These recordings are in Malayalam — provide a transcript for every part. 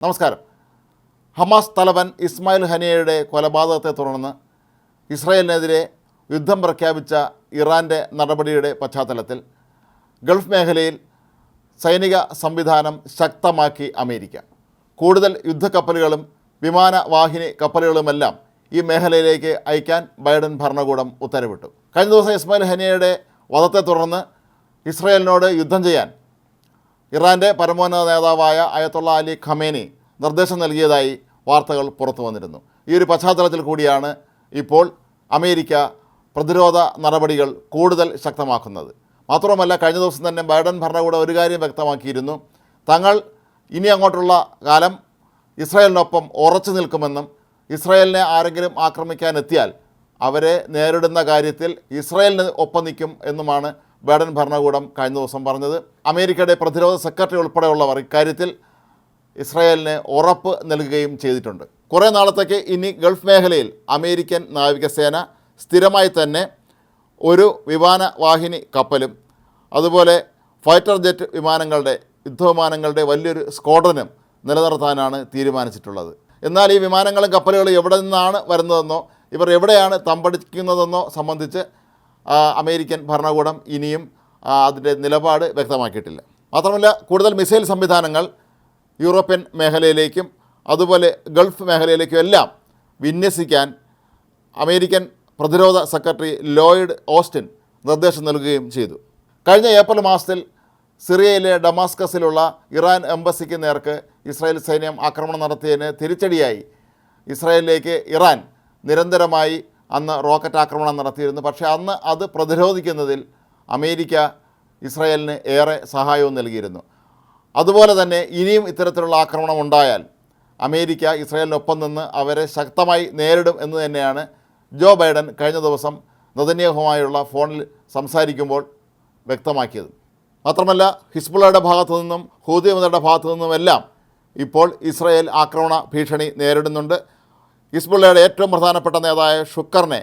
നമസ്കാരം. ഹമാസ് തലവൻ ഇസ്മായിൽ ഹനിയയുടെ കൊലപാതകത്തെ തുടർന്ന് ഇസ്രായേലിനെതിരെ യുദ്ധം പ്രഖ്യാപിച്ച ഇറാൻ്റെ നടപടിയുടെ പശ്ചാത്തലത്തിൽ ഗൾഫ് മേഖലയിൽ സൈനിക സംവിധാനം ശക്തമാക്കി അമേരിക്ക. കൂടുതൽ യുദ്ധക്കപ്പലുകളും വിമാനവാഹിനി കപ്പലുകളുമെല്ലാം ഈ മേഖലയിലേക്ക് അയക്കാൻ ബൈഡൻ ഭരണകൂടം ഉത്തരവിട്ടു. കഴിഞ്ഞ ദിവസം ഇസ്മായിൽ ഹനിയയുടെ വധത്തെ തുടർന്ന് ഇസ്രായേലിനോട് യുദ്ധം ചെയ്യാൻ ഇറാൻ്റെ പരമോന്നത നേതാവായ അയത്തുള്ള അലി ഖമേനി നിർദ്ദേശം നൽകിയതായി വാർത്തകൾ പുറത്തു വന്നിരുന്നു. ഈ ഒരു പശ്ചാത്തലത്തിൽ കൂടിയാണ് ഇപ്പോൾ അമേരിക്ക പ്രതിരോധ നടപടികൾ കൂടുതൽ ശക്തമാക്കുന്നത്. മാത്രമല്ല, കഴിഞ്ഞ ദിവസം തന്നെ ബൈഡൻ ഭരണകൂടം ഒരു കാര്യം വ്യക്തമാക്കിയിരുന്നു. തങ്ങൾ ഇനി അങ്ങോട്ടുള്ള കാലം ഇസ്രായേലിനൊപ്പം ഉറച്ചു നിൽക്കുമെന്നും ഇസ്രായേലിനെ ആരെങ്കിലും ആക്രമിക്കാനെത്തിയാൽ അവരെ നേരിടുന്ന കാര്യത്തിൽ ഇസ്രായേലിന് ഒപ്പം നിൽക്കും എന്നുമാണ് ബൈഡൻ ഭരണകൂടം കഴിഞ്ഞ ദിവസം പറഞ്ഞത്. അമേരിക്കയുടെ പ്രതിരോധ സെക്രട്ടറി ഉൾപ്പെടെയുള്ളവർ ഇക്കാര്യത്തിൽ ഇസ്രായേലിന് ഉറപ്പ് നൽകുകയും ചെയ്തിട്ടുണ്ട്. കുറേ നാളത്തേക്ക് ഇനി ഗൾഫ് മേഖലയിൽ അമേരിക്കൻ നാവികസേന സ്ഥിരമായി തന്നെ ഒരു വിമാനവാഹിനി കപ്പലും അതുപോലെ ഫൈറ്റർ ജെറ്റ് വിമാനങ്ങളുടെ യുദ്ധവിമാനങ്ങളുടെ വലിയൊരു സ്ക്വാഡ്രനും നിലനിർത്താനാണ് തീരുമാനിച്ചിട്ടുള്ളത്. എന്നാൽ ഈ വിമാനങ്ങളും കപ്പലുകളും എവിടെ നിന്നാണ് വരുന്നതെന്നോ ഇവർ എവിടെയാണ് തമ്പടിക്കുന്നതെന്നോ സംബന്ധിച്ച് അമേരിക്കൻ ഭരണകൂടം ഇനിയും അതിൻ്റെ നിലപാട് വ്യക്തമാക്കിയിട്ടില്ല. മാത്രമല്ല, കൂടുതൽ മിസൈൽ സംവിധാനങ്ങൾ യൂറോപ്യൻ മേഖലയിലേക്കും അതുപോലെ ഗൾഫ് മേഖലയിലേക്കും എല്ലാം വിന്യസിക്കാൻ അമേരിക്കൻ പ്രതിരോധ സെക്രട്ടറി ലോയിഡ് ഓസ്റ്റിൻ നിർദ്ദേശം നൽകുകയും ചെയ്തു. കഴിഞ്ഞ ഏപ്രിൽ മാസത്തിൽ സിറിയയിലെ ഡമാസ്കസിലുള്ള ഇറാൻ എംബസിക്ക് നേർക്ക് ഇസ്രായേൽ സൈന്യം ആക്രമണം നടത്തിയതിന് തിരിച്ചടിയായി ഇസ്രായേലിലേക്ക് ഇറാൻ നിരന്തരമായി അന്ന് റോക്കറ്റ് ആക്രമണം നടത്തിയിരുന്നു. പക്ഷേ അന്ന് അത് പ്രതിരോധിക്കുന്നതിൽ അമേരിക്ക ഇസ്രായേലിന് ഏറെ സഹായവും നൽകിയിരുന്നു. അതുപോലെ തന്നെ ഇനിയും ഇത്തരത്തിലുള്ള ആക്രമണം ഉണ്ടായാൽ അമേരിക്ക ഇസ്രായേലിനൊപ്പം നിന്ന് അവരെ ശക്തമായി നേരിടും എന്ന് തന്നെയാണ് ജോ ബൈഡൻ കഴിഞ്ഞ ദിവസം നെതന്യാഹുവുമായുള്ള ഫോണിൽ സംസാരിക്കുമ്പോൾ വ്യക്തമാക്കിയത്. മാത്രമല്ല, ഹിസ്ബുള്ളയുടെ ഭാഗത്തു നിന്നും ഹൂതിയുടെ ഭാഗത്തു നിന്നുമെല്ലാം ഇപ്പോൾ ഇസ്രായേൽ ആക്രമണ ഭീഷണി നേരിടുന്നുണ്ട്. ഹിസ്ബുള്ളയുടെ ഏറ്റവും പ്രധാനപ്പെട്ട നേതാവായ ഷുക്കറിനെ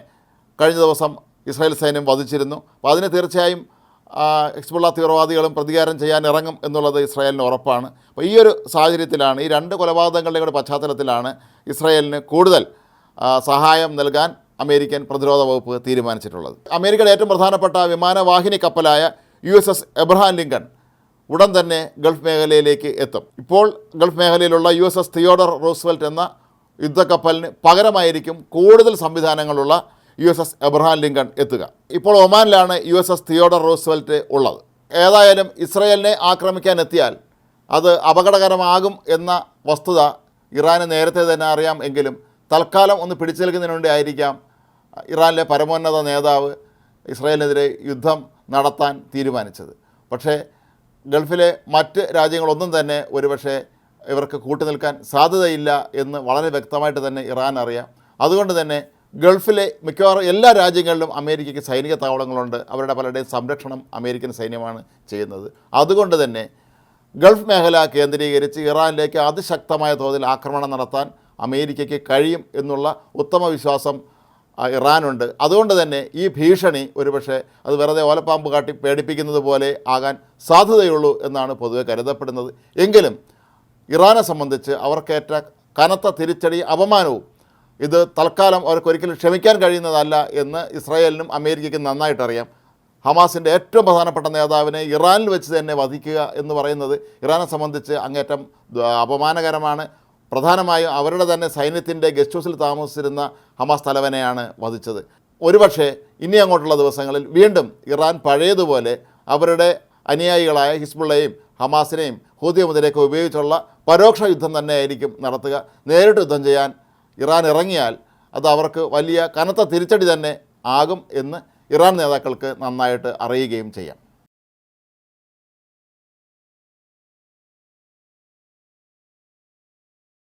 കഴിഞ്ഞ ദിവസം ഇസ്രായേൽ സൈന്യം വധിച്ചിരുന്നു. അപ്പോൾ അതിന് തീർച്ചയായും ഹിസ്ബുള്ള തീവ്രവാദികളും പ്രതികാരം ചെയ്യാൻ ഇറങ്ങും എന്നുള്ളത് ഇസ്രായേലിന് ഉറപ്പാണ്. അപ്പോൾ ഈ ഒരു സാഹചര്യത്തിലാണ്, ഈ രണ്ട് കൊലപാതകങ്ങളുടെ കൂടെ പശ്ചാത്തലത്തിലാണ് ഇസ്രായേലിന് കൂടുതൽ സഹായം നൽകാൻ അമേരിക്കൻ പ്രതിരോധ വകുപ്പ് തീരുമാനിച്ചിട്ടുള്ളത്. അമേരിക്കയുടെ ഏറ്റവും പ്രധാനപ്പെട്ട വിമാനവാഹിനി കപ്പലായ USS എബ്രഹാം ലിങ്കൺ ഉടൻ തന്നെ ഗൾഫ് മേഖലയിലേക്ക് എത്തും. ഇപ്പോൾ ഗൾഫ് മേഖലയിലുള്ള USS തിയോഡർ റൂസ്വെൽറ്റ് എന്ന യുദ്ധക്കപ്പലിന് പകരമായിരിക്കും കൂടുതൽ സംവിധാനങ്ങളുള്ള USS എബ്രഹാം ലിങ്കൺ എത്തുക. ഇപ്പോൾ ഒമാനിലാണ് USS തിയോഡർ റൂസ്വെൽറ്റ് ഉള്ളത്. ഏതായാലും ഇസ്രായേലിനെ ആക്രമിക്കാൻ എത്തിയാൽ അത് അപകടകരമാകും എന്ന വസ്തുത ഇറാന് നേരത്തെ തന്നെ അറിയാം. എങ്കിലും തൽക്കാലം ഒന്ന് പിടിച്ചു നിൽക്കുന്നതിന് വേണ്ടി ആയിരിക്കാം ഇറാനിലെ പരമോന്നത നേതാവ് ഇസ്രായേലിനെതിരെ യുദ്ധം നടത്താൻ തീരുമാനിച്ചത്. പക്ഷേ ഗൾഫിലെ മറ്റ് രാജ്യങ്ങളൊന്നും തന്നെ ഒരുപക്ഷെ ഇവർക്ക് കൂട്ടുനിൽക്കാൻ സാധ്യതയില്ല എന്ന് വളരെ വ്യക്തമായിട്ട് തന്നെ ഇറാൻ അറിയാം. അതുകൊണ്ട് തന്നെ ഗൾഫിലെ മിക്കവാറും എല്ലാ രാജ്യങ്ങളിലും അമേരിക്കയ്ക്ക് സൈനിക താവളങ്ങളുണ്ട്. അവരുടെ പലരുടെയും സംരക്ഷണം അമേരിക്കൻ സൈന്യമാണ് ചെയ്യുന്നത്. അതുകൊണ്ട് തന്നെ ഗൾഫ് മേഖല കേന്ദ്രീകരിച്ച് ഇറാനിലേക്ക് അതിശക്തമായ തോതിൽ ആക്രമണം നടത്താൻ അമേരിക്കയ്ക്ക് കഴിയും എന്നുള്ള ഉത്തമ വിശ്വാസം ഇറാനുണ്ട്. അതുകൊണ്ട് തന്നെ ഈ ഭീഷണി ഒരുപക്ഷെ അത് വെറുതെ ഓലപ്പാമ്പ് കാട്ടി പേടിപ്പിക്കുന്നത് പോലെ ആകാൻ സാധ്യതയുള്ളൂ എന്നാണ് പൊതുവെ കരുതപ്പെടുന്നത്. എങ്കിലും ഇറാനെ സംബന്ധിച്ച് അവർക്കേറ്റ കനത്ത തിരിച്ചടി അപമാനവും ഇത് തൽക്കാലം അവർക്കൊരിക്കലും ക്ഷമിക്കാൻ കഴിയുന്നതല്ല എന്ന് ഇസ്രായേലിനും അമേരിക്കയ്ക്കും നന്നായിട്ടറിയാം. ഹമാസിൻ്റെ ഏറ്റവും പ്രധാനപ്പെട്ട നേതാവിനെ ഇറാനിൽ വെച്ച് തന്നെ വധിക്കുക എന്ന് പറയുന്നത് ഇറാനെ സംബന്ധിച്ച് അങ്ങേറ്റം അപമാനകരമാണ്. പ്രധാനമായും അവരുടെ തന്നെ സൈന്യത്തിൻ്റെ ഗസ്റ്റ് ഹൗസിൽ താമസിച്ചിരുന്ന ഹമാസ് തലവനെയാണ് വധിച്ചത്. ഒരുപക്ഷെ ഇനി അങ്ങോട്ടുള്ള ദിവസങ്ങളിൽ വീണ്ടും ഇറാൻ പഴയതുപോലെ അവരുടെ അനുയായികളായ ഹിസ്ബുള്ളയെയും ഹമാസിനെയും ഹൂതിയുമെതിരെയൊക്കെ ഉപയോഗിച്ചുള്ള പരോക്ഷ യുദ്ധം തന്നെയായിരിക്കും നടത്തുക. നേരിട്ട് യുദ്ധം ചെയ്യാൻ ഇറാൻ ഇറങ്ങിയാൽ അത് അവർക്ക് വലിയ കനത്ത തിരിച്ചടി തന്നെ ആകും എന്ന് ഇറാൻ നേതാക്കൾക്ക് നന്നായിട്ട് അറിയുകയും ചെയ്യാം.